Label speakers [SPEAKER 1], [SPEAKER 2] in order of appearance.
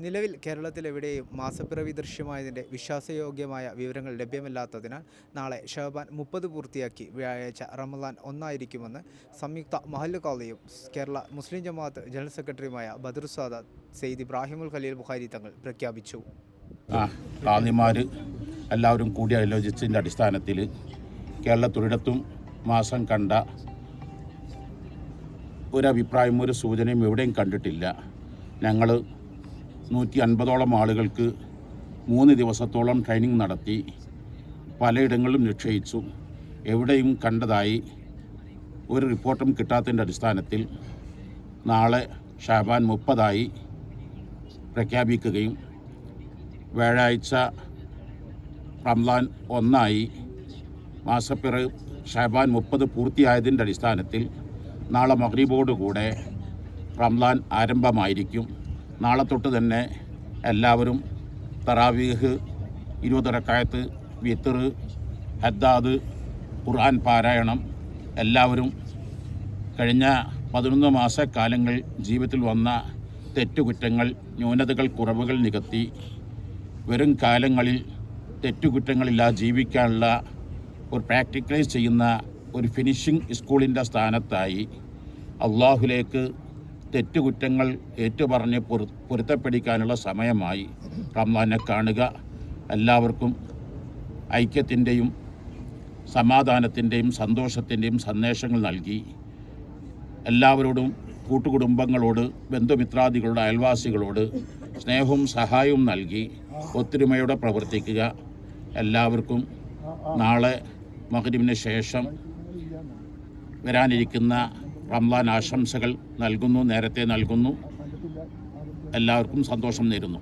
[SPEAKER 1] നിലവിൽ കേരളത്തിലെവിടെയും മാസപ്പിറവി ദൃശ്യമായതിൻ്റെ വിശ്വാസയോഗ്യമായ വിവരങ്ങൾ ലഭ്യമല്ലാത്തതിനാൽ നാളെ ഷഅബാൻ 30 പൂർത്തിയാക്കി വ്യാഴാഴ്ച റമദാൻ 1 ആയിരിക്കുമെന്ന് സംയുക്ത മഹല്ല് ഖാദിയും കേരള മുസ്ലിം ജമാഅത്ത് ജനറൽ സെക്രട്ടറിയുമായ ബദർ സാദാത്ത് സെയ്ദ് ഇബ്രാഹിമുൽ ഖലീൽ ബുഖാരി തങ്ങൾ പ്രഖ്യാപിച്ചു.
[SPEAKER 2] ഖാദിമാർ എല്ലാവരും കൂടി ആലോചിച്ചതിൻ്റെ അടിസ്ഥാനത്തിൽ കേരളത്തിലൊരിടത്തും മാസം കണ്ട ഒരഭിപ്രായം ഒരു സൂചനയും എവിടെയും കണ്ടിട്ടില്ല. ഞങ്ങൾ 150ഓളം ആളുകൾക്ക് 3 ദിവസത്തോളം ട്രെയിനിങ് നടത്തി പലയിടങ്ങളിലും നിശ്ചയിച്ചു. എവിടെയും കണ്ടതായി ഒരു റിപ്പോർട്ടും കിട്ടാത്തതിൻ്റെ അടിസ്ഥാനത്തിൽ നാളെ ഷഅബാൻ 30 പ്രഖ്യാപിക്കുകയും വ്യാഴാഴ്ച റമദാൻ 1 മാസപ്പിറവി ഷഅബാൻ 30 പൂർത്തിയായതിൻ്റെ അടിസ്ഥാനത്തിൽ നാളെ മഗ്രിബോടുകൂടെ റമദാൻ ആരംഭമായിരിക്കും. നാളെ തൊട്ട് തന്നെ എല്ലാവരും തറാവീഹ് 20 റക്അത്ത്, വിത്ർ, ഹദ്ദാദ്, ഖുർആൻ പാരായണം എല്ലാവരും കഴിഞ്ഞ 11 മാസക്കാലങ്ങൾ ജീവിതത്തിൽ വന്ന തെറ്റുകുറ്റങ്ങൾ, ന്യൂനതകൾ, കുറവുകൾ നികത്തി വരും കാലങ്ങളിൽ തെറ്റുകുറ്റങ്ങളില്ലാതെ ജീവിക്കാനുള്ള ഒരു പ്രാക്ടിക്കലൈസ് ചെയ്യുന്ന ഒരു ഫിനിഷിംഗ് സ്കൂളിൻ്റെ സ്ഥാനത്തായി അള്ളാഹുലേക്ക് തെറ്റുകുറ്റങ്ങൾ ഏറ്റുപറഞ്ഞ് പൊരുത്തപ്പെടിക്കാനുള്ള സമയമായി റമദാനെ കാണുക. എല്ലാവർക്കും ഐക്യത്തിൻ്റെയും സമാധാനത്തിൻ്റെയും സന്തോഷത്തിൻ്റെയും സന്ദേശങ്ങൾ നൽകി എല്ലാവരോടും കൂട്ടുകുടുംബങ്ങളോട്, ബന്ധുമിത്രാദികളോട്, അയൽവാസികളോട് സ്നേഹവും സഹായവും നൽകി ഒത്തൊരുമയോടെ പ്രവർത്തിക്കുക. എല്ലാവർക്കും നാളെ മഗ്രിബിന് ശേഷം വരാനിരിക്കുന്ന റമദാൻ ആശംസകൾ നൽകുന്നു, നേരത്തെ നൽകുന്നു. എല്ലാവർക്കും സന്തോഷം നേരുന്നു.